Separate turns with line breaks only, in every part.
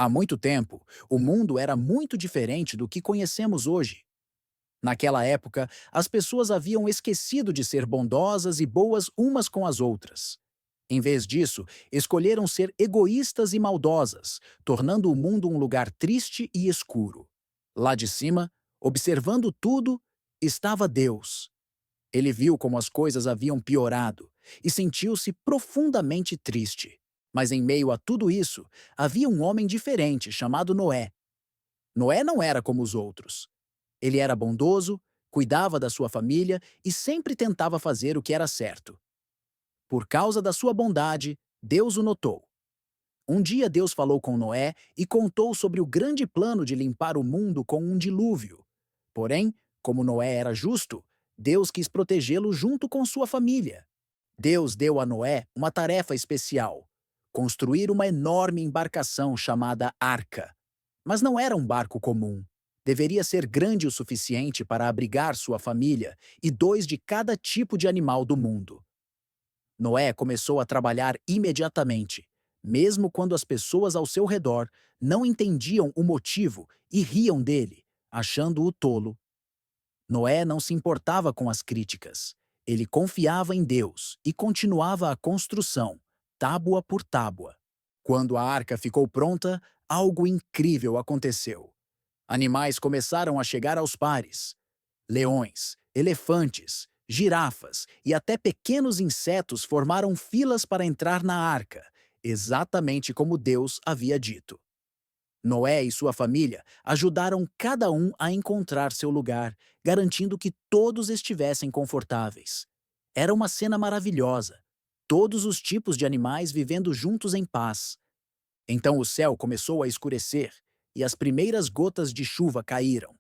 Há muito tempo, o mundo era muito diferente do que conhecemos hoje. Naquela época, as pessoas haviam esquecido de ser bondosas e boas umas com as outras. Em vez disso, escolheram ser egoístas e maldosas, tornando o mundo um lugar triste e escuro. Lá de cima, observando tudo, estava Deus. Ele viu como as coisas haviam piorado e sentiu-se profundamente triste. Mas em meio a tudo isso, havia um homem diferente chamado Noé. Noé não era como os outros. Ele era bondoso, cuidava da sua família e sempre tentava fazer o que era certo. Por causa da sua bondade, Deus o notou. Um dia Deus falou com Noé e contou sobre o grande plano de limpar o mundo com um dilúvio. Porém, como Noé era justo, Deus quis protegê-lo junto com sua família. Deus deu a Noé uma tarefa especial: construir uma enorme embarcação chamada Arca. Mas não era um barco comum. Deveria ser grande o suficiente para abrigar sua família e dois de cada tipo de animal do mundo. Noé começou a trabalhar imediatamente, mesmo quando as pessoas ao seu redor não entendiam o motivo e riam dele, achando-o tolo. Noé não se importava com as críticas. Ele confiava em Deus e continuava a construção, tábua por tábua. Quando a arca ficou pronta, algo incrível aconteceu. Animais começaram a chegar aos pares. Leões, elefantes, girafas e até pequenos insetos formaram filas para entrar na arca, exatamente como Deus havia dito. Noé e sua família ajudaram cada um a encontrar seu lugar, garantindo que todos estivessem confortáveis. Era uma cena maravilhosa. Todos os tipos de animais vivendo juntos em paz. Então o céu começou a escurecer e as primeiras gotas de chuva caíram.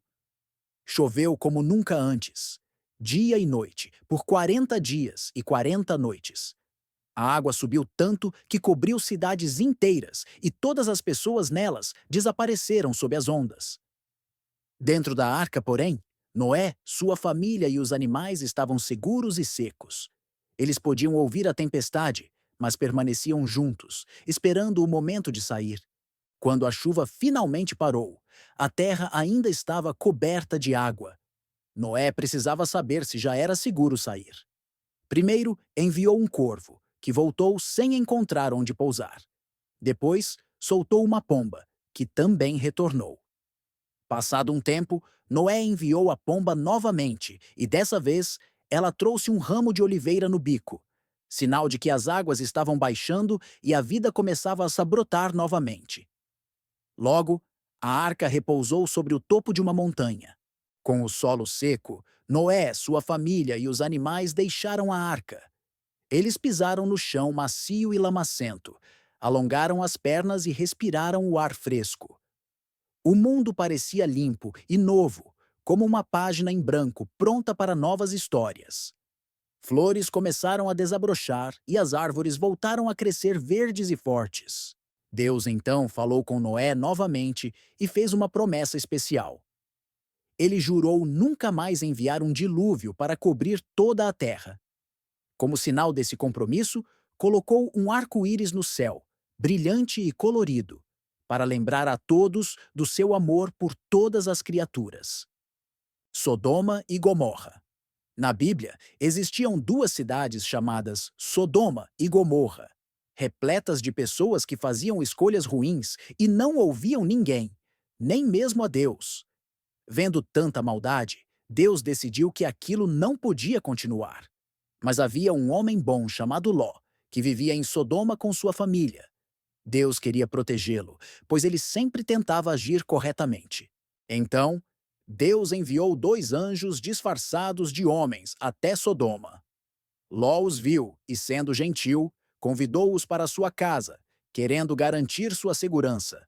Choveu como nunca antes, dia e noite, por 40 dias e 40 noites. A água subiu tanto que cobriu cidades inteiras e todas as pessoas nelas desapareceram sob as ondas. Dentro da arca, porém, Noé, sua família e os animais estavam seguros e secos. Eles podiam ouvir a tempestade, mas permaneciam juntos, esperando o momento de sair. Quando a chuva finalmente parou, a terra ainda estava coberta de água. Noé precisava saber se já era seguro sair. Primeiro, enviou um corvo, que voltou sem encontrar onde pousar. Depois, soltou uma pomba, que também retornou. Passado um tempo, Noé enviou a pomba novamente e, dessa vez, ela trouxe um ramo de oliveira no bico, sinal de que as águas estavam baixando e a vida começava a brotar novamente. Logo, a arca repousou sobre o topo de uma montanha. Com o solo seco, Noé, sua família e os animais deixaram a arca. Eles pisaram no chão macio e lamacento, alongaram as pernas e respiraram o ar fresco. O mundo parecia limpo e novo, como uma página em branco pronta para novas histórias. Flores começaram a desabrochar e as árvores voltaram a crescer verdes e fortes. Deus então falou com Noé novamente e fez uma promessa especial. Ele jurou nunca mais enviar um dilúvio para cobrir toda a terra. Como sinal desse compromisso, colocou um arco-íris no céu, brilhante e colorido, para lembrar a todos do seu amor por todas as criaturas. Sodoma e Gomorra. Na Bíblia, existiam duas cidades chamadas Sodoma e Gomorra, repletas de pessoas que faziam escolhas ruins e não ouviam ninguém, nem mesmo a Deus. Vendo tanta maldade, Deus decidiu que aquilo não podia continuar. Mas havia um homem bom chamado Ló, que vivia em Sodoma com sua família. Deus queria protegê-lo, pois ele sempre tentava agir corretamente. Então, Deus enviou dois anjos disfarçados de homens até Sodoma. Ló os viu e, sendo gentil, convidou-os para sua casa, querendo garantir sua segurança.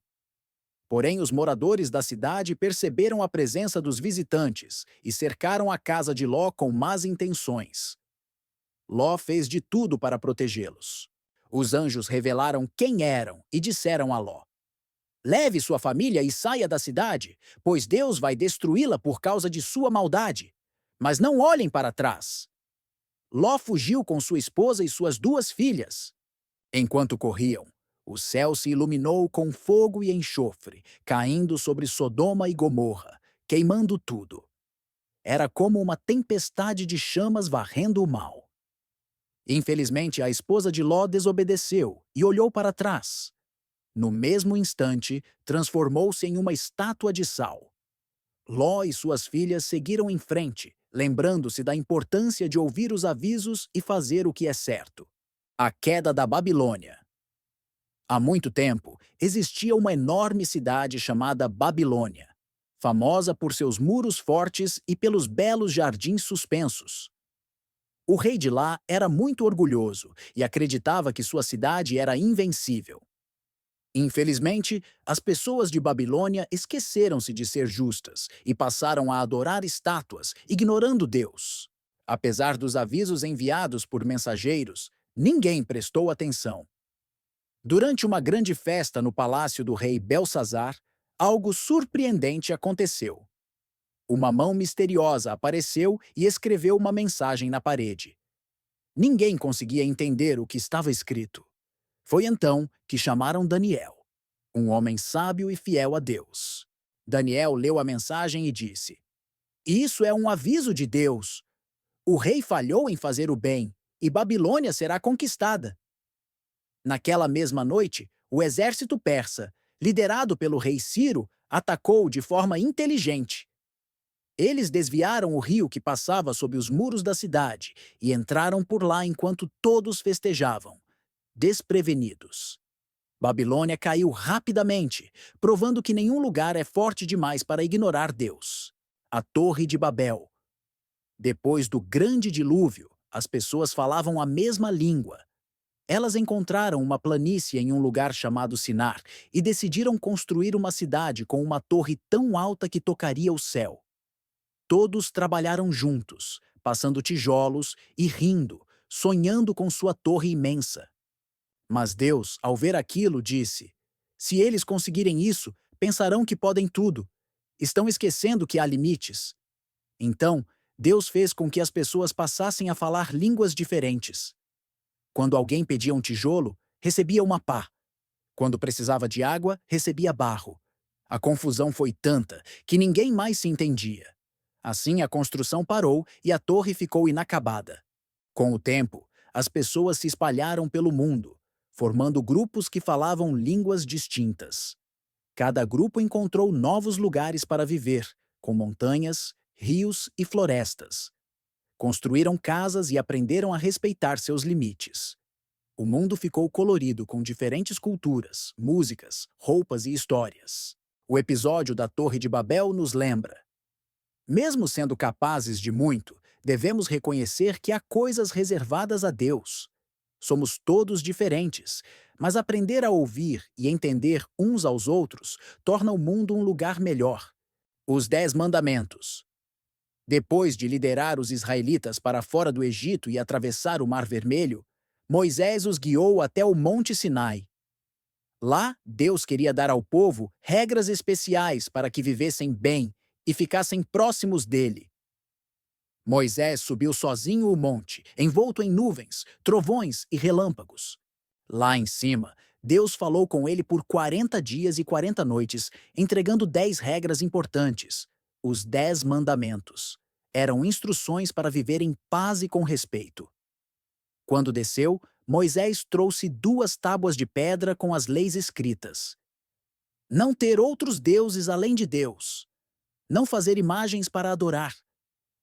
Porém, os moradores da cidade perceberam a presença dos visitantes e cercaram a casa de Ló com más intenções. Ló fez de tudo para protegê-los. Os anjos revelaram quem eram e disseram a Ló: "Leve sua família e saia da cidade, pois Deus vai destruí-la por causa de sua maldade. Mas não olhem para trás." Ló fugiu com sua esposa e suas duas filhas. Enquanto corriam, O céu se iluminou com fogo e enxofre, caindo sobre Sodoma e Gomorra, queimando tudo. Era como uma tempestade de chamas varrendo o mal. Infelizmente, a esposa de Ló desobedeceu e olhou para trás. No mesmo instante, transformou-se em uma estátua de sal. Ló e suas filhas seguiram em frente, lembrando-se da importância de ouvir os avisos e fazer o que é certo. A queda da Babilônia. Há muito tempo, existia uma enorme cidade chamada Babilônia, famosa por seus muros fortes e pelos belos jardins suspensos. O rei de lá era muito orgulhoso e acreditava que sua cidade era invencível. Infelizmente, as pessoas de Babilônia esqueceram-se de ser justas e passaram a adorar estátuas, ignorando Deus. Apesar dos avisos enviados por mensageiros, ninguém prestou atenção. Durante uma grande festa no palácio do rei Belsazar, algo surpreendente aconteceu. Uma mão misteriosa apareceu e escreveu uma mensagem na parede. Ninguém conseguia entender o que estava escrito. Foi então que chamaram Daniel, um homem sábio e fiel a Deus. Daniel leu a mensagem e disse: Isso é um aviso de Deus. O rei falhou em fazer o bem, e Babilônia será conquistada. Naquela mesma noite, o exército persa, liderado pelo rei Ciro, atacou de forma inteligente. Eles desviaram o rio que passava sob os muros da cidade e entraram por lá enquanto todos festejavam, desprevenidos. Babilônia caiu rapidamente, provando que nenhum lugar é forte demais para ignorar Deus. A Torre de Babel. Depois do grande dilúvio, as pessoas falavam a mesma língua. Elas encontraram uma planície em um lugar chamado Sinar e decidiram construir uma cidade com uma torre tão alta que tocaria o céu. Todos trabalharam juntos, passando tijolos e rindo, sonhando com sua torre imensa. Mas Deus, ao ver aquilo, disse: Se eles conseguirem isso, pensarão que podem tudo. Estão esquecendo que há limites. Então, Deus fez com que as pessoas passassem a falar línguas diferentes. Quando alguém pedia um tijolo, recebia uma pá. Quando precisava de água, recebia barro. A confusão foi tanta que ninguém mais se entendia. Assim, a construção parou e a torre ficou inacabada. Com o tempo, as pessoas se espalharam pelo mundo, formando grupos que falavam línguas distintas. Cada grupo encontrou novos lugares para viver, com montanhas, rios e florestas. Construíram casas e aprenderam a respeitar seus limites. O mundo ficou colorido com diferentes culturas, músicas, roupas e histórias. O episódio da Torre de Babel nos lembra: mesmo sendo capazes de muito, devemos reconhecer que há coisas reservadas a Deus. Somos todos diferentes, mas aprender a ouvir e entender uns aos outros torna o mundo um lugar melhor. Os 10 Mandamentos. Depois de liderar os israelitas para fora do Egito e atravessar o Mar Vermelho, Moisés os guiou até o Monte Sinai. Lá, Deus queria dar ao povo regras especiais para que vivessem bem e ficassem próximos dele. Moisés subiu sozinho o monte, envolto em nuvens, trovões e relâmpagos. Lá em cima, Deus falou com ele por 40 dias e 40 noites, entregando 10 regras importantes, os 10 mandamentos. Eram instruções para viver em paz e com respeito. Quando desceu, Moisés trouxe 2 tábuas de pedra com as leis escritas. Não ter outros deuses além de Deus. Não fazer imagens para adorar.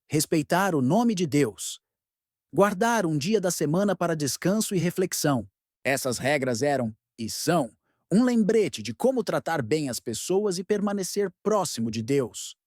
Respeitar o nome de Deus. Guardar um dia da semana para descanso e reflexão. Essas regras eram, e são, um lembrete de como tratar bem as pessoas e permanecer próximo de Deus.